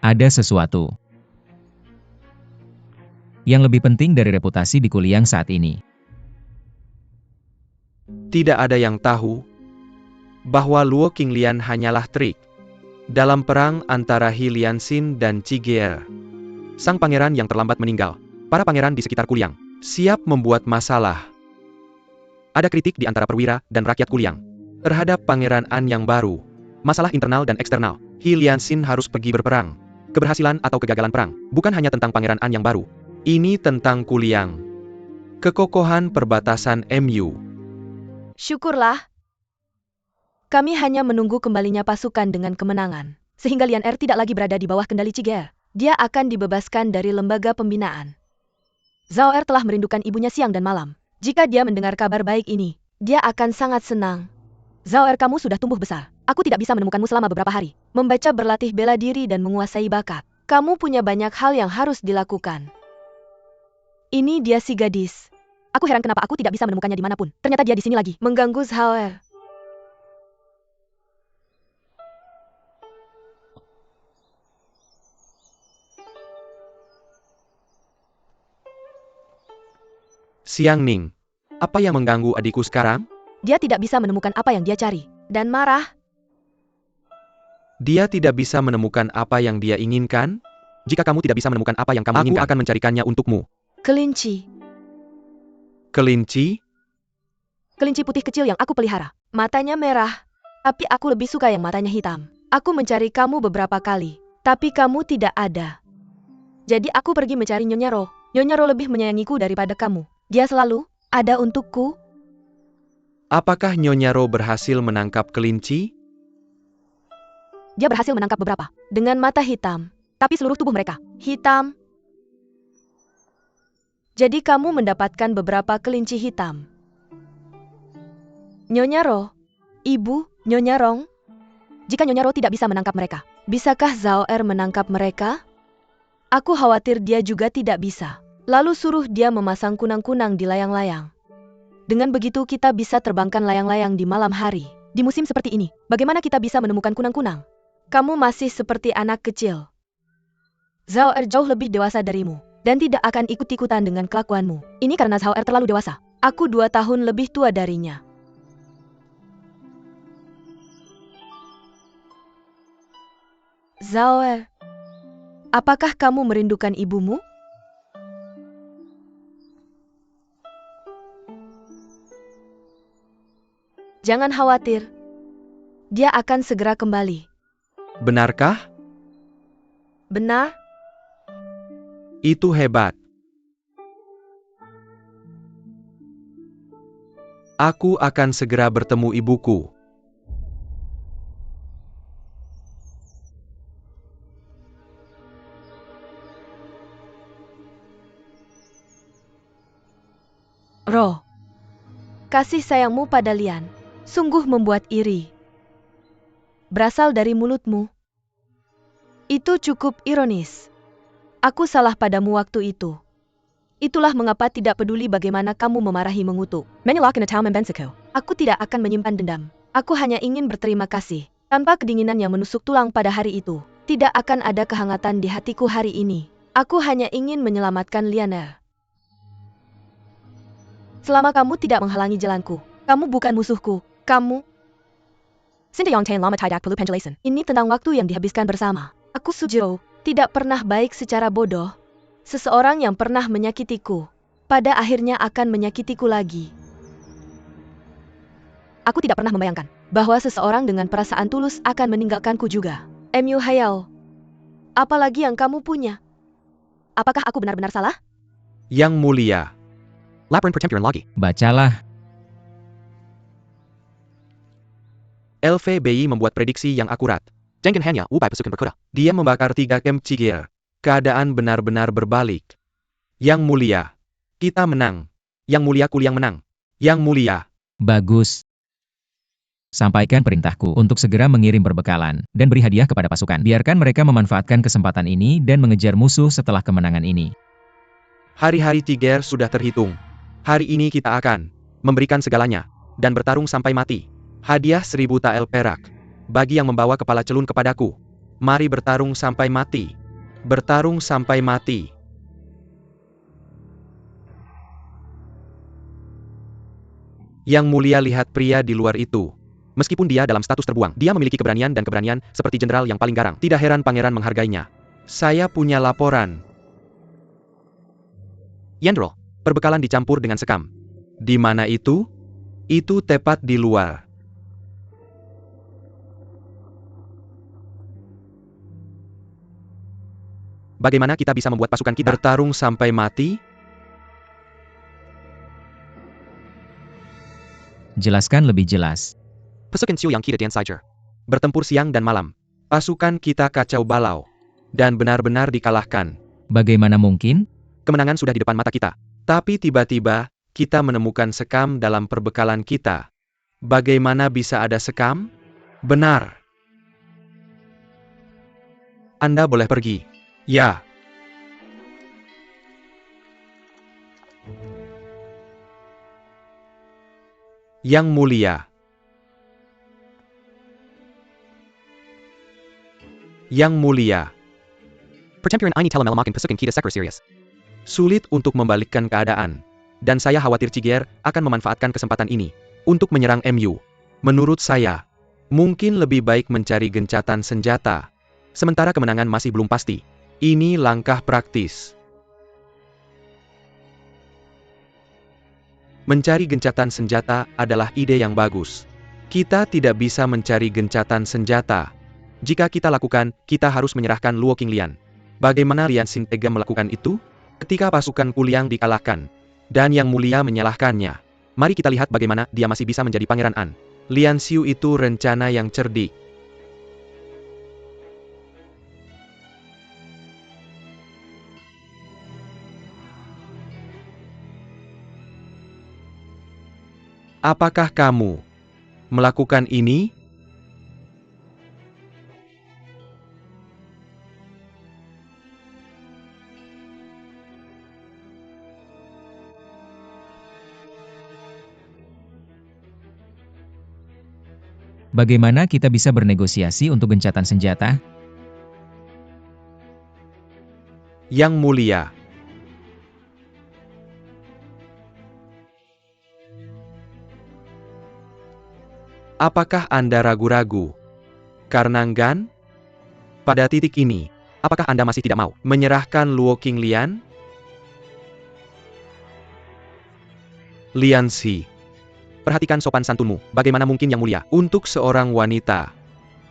Ada sesuatu yang lebih penting dari reputasi di Kuliang saat ini. Tidak ada yang tahu bahwa Luo Qinglian hanyalah trik dalam perang antara Hylian Xin dan Ciger. Sang pangeran yang terlambat meninggal. Para pangeran di sekitar Kuliang siap membuat masalah. Ada kritik di antara perwira dan rakyat Kuliang terhadap Pangeran An yang baru. Masalah internal dan eksternal. He Lianxin harus pergi berperang. Keberhasilan atau kegagalan perang bukan hanya tentang Pangeran An yang baru. Ini tentang Kuliang. Kekokohan perbatasan MU. Syukurlah. Kami hanya menunggu kembalinya pasukan dengan kemenangan, sehingga Lian Er tidak lagi berada di bawah kendali Ciger. Dia akan dibebaskan dari lembaga pembinaan. Zhao Er telah merindukan ibunya siang dan malam. Jika dia mendengar kabar baik ini, dia akan sangat senang. Zhao Er, kamu sudah tumbuh besar. Aku tidak bisa menemukanmu selama beberapa hari. Membaca, berlatih bela diri dan menguasai bakat. Kamu punya banyak hal yang harus dilakukan. Ini dia si gadis. Aku heran kenapa aku tidak bisa menemukannya dimanapun. Ternyata dia di sini lagi, mengganggu Zhao Er. Xiang Ning, apa yang mengganggu adikku sekarang? Dia tidak bisa menemukan apa yang dia cari, dan marah. Dia tidak bisa menemukan apa yang dia inginkan? Jika kamu tidak bisa menemukan apa yang kamu inginkan, aku akan mencarikannya untukmu. Kelinci. Kelinci? Kelinci putih kecil yang aku pelihara. Matanya merah, tapi aku lebih suka yang matanya hitam. Aku mencari kamu beberapa kali, tapi kamu tidak ada. Jadi aku pergi mencari Nyonya Ro. Nyonya Ro lebih menyayangiku daripada kamu. Dia selalu ada untukku. Apakah Nyonya Ro berhasil menangkap kelinci? Dia berhasil menangkap beberapa, dengan mata hitam. Tapi seluruh tubuh mereka hitam. Jadi kamu mendapatkan beberapa kelinci hitam. Nyonya Ro, Ibu, Nyonya Rong. Jika Nyonya Ro tidak bisa menangkap mereka, bisakah Zhao Er menangkap mereka? Aku khawatir dia juga tidak bisa. Lalu suruh dia memasang kunang-kunang di layang-layang. Dengan begitu kita bisa terbangkan layang-layang di malam hari. Di musim seperti ini, bagaimana kita bisa menemukan kunang-kunang? Kamu masih seperti anak kecil. Zhao Er jauh lebih dewasa darimu, dan tidak akan ikut-ikutan dengan kelakuanmu. Ini karena Zhao Er terlalu dewasa. Aku 2 tahun lebih tua darinya. Zhao Er, apakah kamu merindukan ibumu? Jangan khawatir. Dia akan segera kembali. Benarkah? Benar? Itu hebat. Aku akan segera bertemu ibuku. Ro, kasih sayangmu pada Lian sungguh membuat iri. Berasal dari mulutmu. Itu cukup ironis. Aku salah padamu waktu itu. Itulah mengapa tidak peduli bagaimana kamu memarahi mengutuk. Menilak in a town membensiko. Aku tidak akan menyimpan dendam. Aku hanya ingin berterima kasih. Tanpa kedinginan yang menusuk tulang pada hari itu, tidak akan ada kehangatan di hatiku hari ini. Aku hanya ingin menyelamatkan Lianer. Selama kamu tidak menghalangi jalanku, kamu bukan musuhku. Kamu ini tentang waktu yang dihabiskan bersama. Aku Sujiro, tidak pernah baik secara bodoh. Seseorang yang pernah menyakitiku, pada akhirnya akan menyakitiku lagi. Aku tidak pernah membayangkan bahwa seseorang dengan perasaan tulus akan meninggalkanku juga. MU Hayao, apalagi yang kamu punya? Apakah aku benar-benar salah? Yang mulia. Laporan pertempuran lagi. Bacalah. LVBI membuat prediksi yang akurat. Dengan hanya upaya pasukan berkuda. Dia membakar 3 camp Ciger. Keadaan benar-benar berbalik. Yang mulia. Kita menang. Yang mulia Kuliang menang. Yang mulia. Bagus. Sampaikan perintahku untuk segera mengirim perbekalan dan beri hadiah kepada pasukan. Biarkan mereka memanfaatkan kesempatan ini dan mengejar musuh setelah kemenangan ini. Hari-hari Ciger sudah terhitung. Hari ini kita akan memberikan segalanya dan bertarung sampai mati. Hadiah 1000 tael perak. Bagi yang membawa kepala celun kepadaku. Mari bertarung sampai mati. Bertarung sampai mati. Yang mulia, lihat pria di luar itu. Meskipun dia dalam status terbuang, dia memiliki keberanian dan keberanian seperti jenderal yang paling garang. Tidak heran pangeran menghargainya. Saya punya laporan. Yendrol, perbekalan dicampur dengan sekam. Di mana itu? Itu tepat di luar. Bagaimana kita bisa membuat pasukan kita bertarung sampai mati? Jelaskan lebih jelas. Pasukan Xiu yang Qi Dian Sajer. Bertempur siang dan malam. Pasukan kita kacau balau. Dan benar-benar dikalahkan. Bagaimana mungkin? Kemenangan sudah di depan mata kita. Tapi tiba-tiba, kita menemukan sekam dalam perbekalan kita. Bagaimana bisa ada sekam? Benar. Anda boleh pergi. Ya. Yang mulia. Yang mulia. Pertempuran ini telah melemahkan pasukan kita secara serius. Sulit untuk membalikkan keadaan. Dan saya khawatir Ciger akan memanfaatkan kesempatan ini untuk menyerang MU. Menurut saya, mungkin lebih baik mencari gencatan senjata. Sementara kemenangan masih belum pasti. Ini langkah praktis. Mencari gencatan senjata adalah ide yang bagus. Kita tidak bisa mencari gencatan senjata. Jika kita lakukan, kita harus menyerahkan Luo Qinglian. Bagaimana Lian Xin tega melakukan itu? Ketika pasukan Kuliang dikalahkan, dan Yang Mulia menyalahkannya. Mari kita lihat bagaimana dia masih bisa menjadi Pangeran An. Lian Xiu itu rencana yang cerdik. Apakah kamu melakukan ini? Bagaimana kita bisa bernegosiasi untuk gencatan senjata? Yang Mulia. Apakah Anda ragu-ragu? Karena enggan? Pada titik ini, apakah Anda masih tidak mau menyerahkan Luo Qinglian? Lian Xi. Perhatikan sopan santunmu, bagaimana mungkin Yang Mulia untuk seorang wanita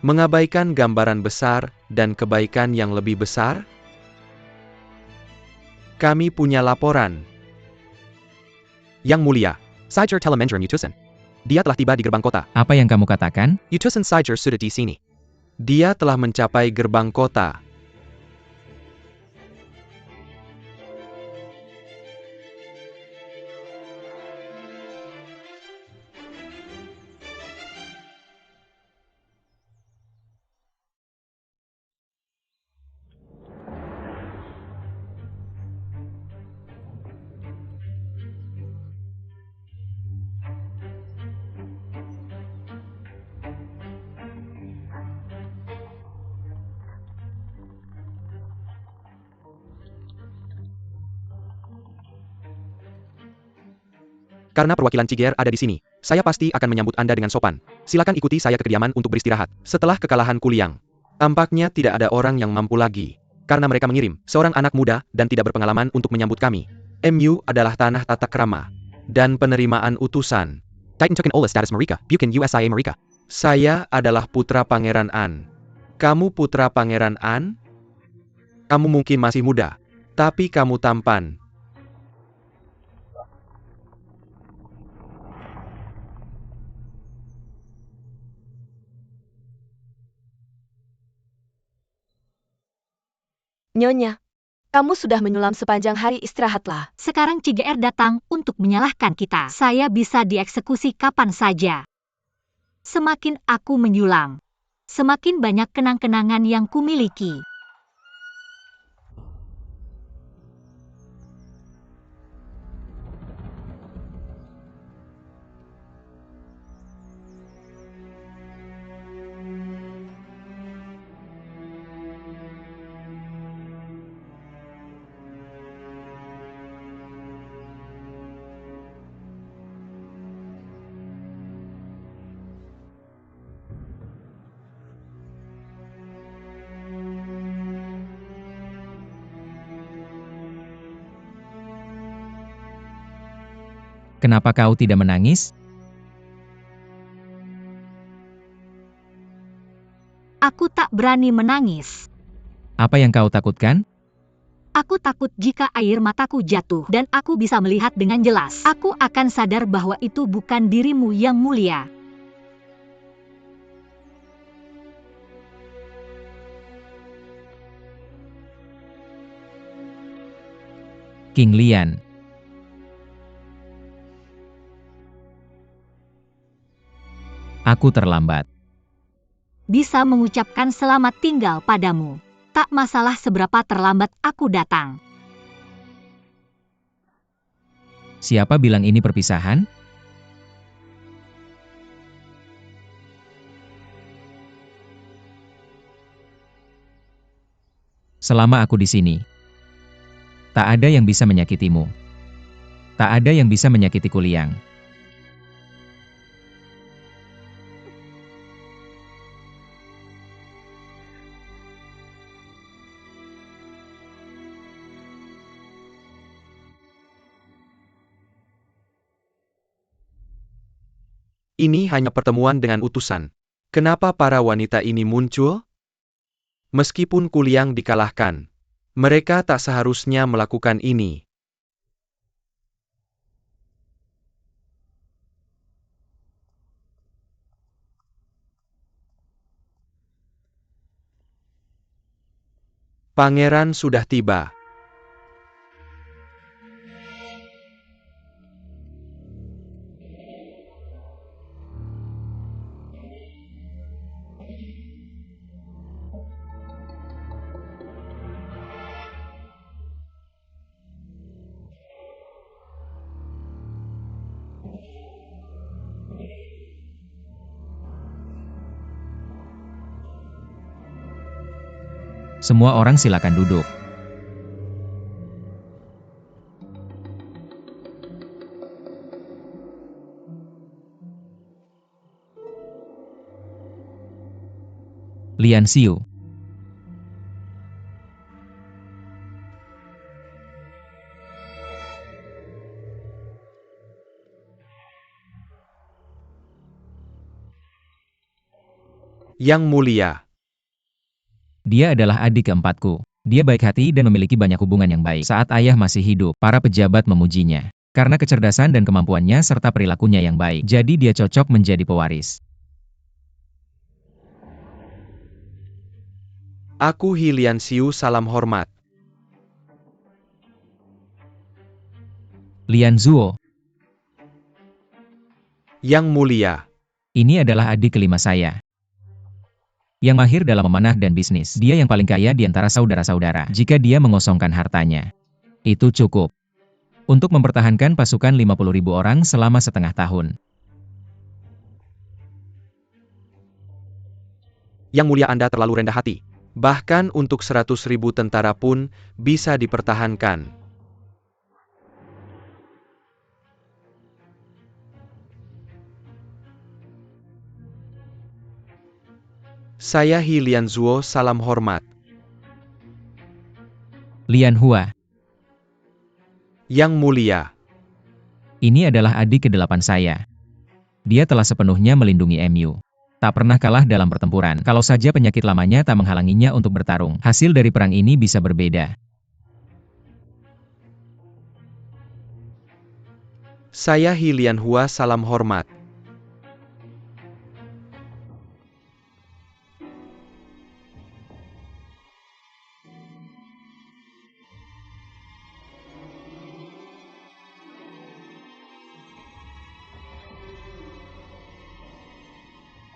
mengabaikan gambaran besar dan kebaikan yang lebih besar? Kami punya laporan. Yang Mulia, Sajer telah mengirim utusan. Dia telah tiba di gerbang kota. Apa yang kamu katakan? Utusan Sajer sudah di sini. Dia telah mencapai gerbang kota. Karena perwakilan Ciger ada di sini, saya pasti akan menyambut Anda dengan sopan. Silakan ikuti saya ke kediaman untuk beristirahat. Setelah kekalahan Kuliang, tampaknya tidak ada orang yang mampu lagi. Karena mereka mengirim seorang anak muda dan tidak berpengalaman untuk menyambut kami. MU adalah tanah tata krama dan penerimaan utusan. Titan token Ola status Marika, Bukan USIA Marika. Saya adalah putra Pangeran An. Kamu putra Pangeran An? Kamu mungkin masih muda, tapi kamu tampan. Nyonya, kamu sudah menyulam sepanjang hari, istirahatlah. Sekarang CGR datang untuk menyalahkan kita. Saya bisa dieksekusi kapan saja. Semakin aku menyulam, semakin banyak kenang-kenangan yang kumiliki. Kenapa kau tidak menangis? Aku tak berani menangis. Apa yang kau takutkan? Aku takut jika air mataku jatuh dan aku bisa melihat dengan jelas. Aku akan sadar bahwa itu bukan dirimu yang mulia. King Lian. Aku terlambat. Bisa mengucapkan selamat tinggal padamu. Tak masalah seberapa terlambat aku datang. Siapa bilang ini perpisahan? Selama aku di sini, tak ada yang bisa menyakitimu. Tak ada yang bisa menyakiti Kuliang. Ini hanya pertemuan dengan utusan. Kenapa para wanita ini muncul? Meskipun Kuliang dikalahkan, mereka tak seharusnya melakukan ini. Pangeran sudah tiba. Semua orang silakan duduk. Lian Xiu. Yang Mulia. Dia adalah adik keempatku. Dia baik hati dan memiliki banyak hubungan yang baik. Saat ayah masih hidup, para pejabat memujinya. Karena kecerdasan dan kemampuannya serta perilakunya yang baik, jadi dia cocok menjadi pewaris. Aku He Lian Xiu, salam hormat. Lian Zuo. Yang Mulia. Ini adalah adik kelima saya. Yang mahir dalam memanah dan bisnis. Dia yang paling kaya di antara saudara-saudara. Jika dia mengosongkan hartanya, itu cukup untuk mempertahankan pasukan 50.000 orang selama setengah tahun. Yang Mulia, Anda terlalu rendah hati. Bahkan untuk 100.000 tentara pun bisa dipertahankan. Saya He Lian Zuo, salam hormat. Lian Hua. Yang Mulia. Ini adalah adik ke-8 saya. Dia telah sepenuhnya melindungi MU. Tak pernah kalah dalam pertempuran. Kalau saja penyakit lamanya tak menghalanginya untuk bertarung. Hasil dari perang ini bisa berbeda. Saya He Lian Hua, salam hormat.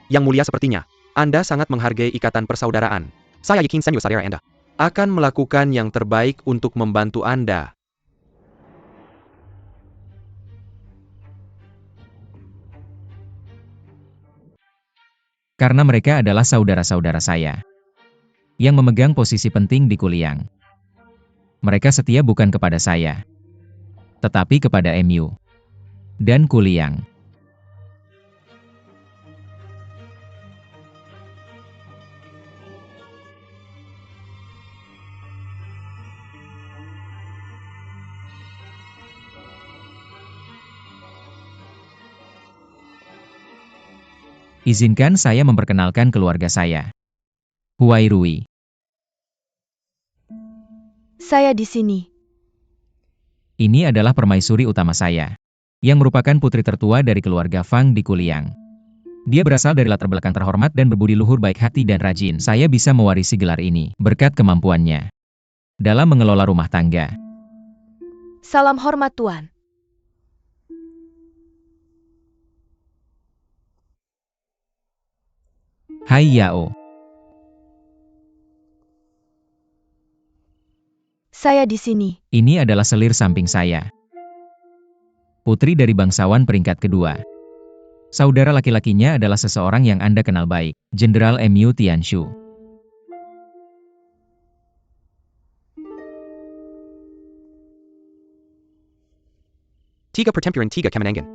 Yang Mulia, sepertinya Anda sangat menghargai ikatan persaudaraan. Saya Yi King Sen Yosadera Anda akan melakukan yang terbaik untuk membantu Anda. Karena mereka adalah saudara-saudara saya yang memegang posisi penting di Kuliang. Mereka setia bukan kepada saya, tetapi kepada MU dan Kuliang. Izinkan saya memperkenalkan keluarga saya. Huai Rui. Saya di sini. Ini adalah permaisuri utama saya, yang merupakan putri tertua dari keluarga Fang di Kuliang. Dia berasal dari latar belakang terhormat dan berbudi luhur, baik hati dan rajin. Saya bisa mewarisi gelar ini berkat kemampuannya dalam mengelola rumah tangga. Salam hormat Tuan. Hai Yao. Saya di sini. Ini adalah selir samping saya. Putri dari bangsawan peringkat kedua. Saudara laki-lakinya adalah seseorang yang Anda kenal baik, Jenderal MU Tianshu. Tiga Pertempuran Tiga Kemenangan.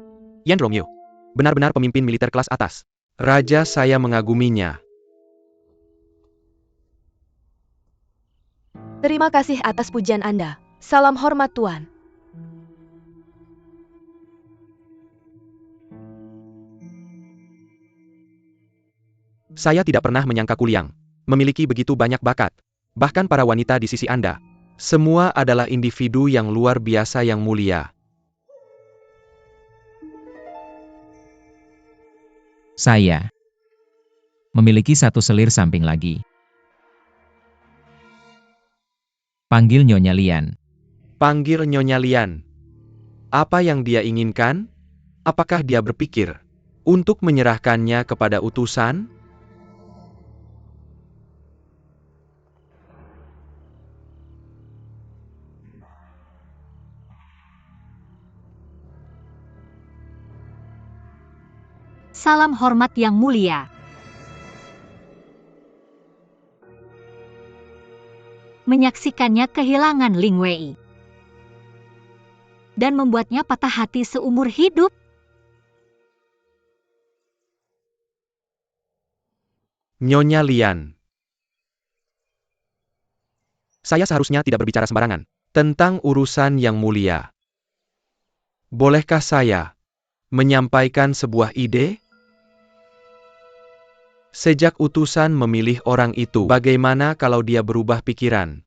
Yendro Mu. Benar-benar pemimpin militer kelas atas. Raja, saya mengaguminya. Terima kasih atas pujian Anda. Salam hormat Tuan. Saya tidak pernah menyangka Kuliang memiliki begitu banyak bakat. Bahkan para wanita di sisi Anda. Semua adalah individu yang luar biasa yang mulia. Saya memiliki satu selir samping lagi. Panggil Nyonya Lian. Panggil Nyonya Lian. Apa yang dia inginkan? Apakah dia berpikir untuk menyerahkannya kepada utusan? Salam hormat yang mulia. Menyaksikannya kehilangan Ling Wei dan membuatnya patah hati seumur hidup. Nyonya Lian. Saya seharusnya tidak berbicara sembarangan tentang urusan yang mulia. Bolehkah saya menyampaikan sebuah ide? Sejak utusan memilih orang itu, bagaimana kalau dia berubah pikiran?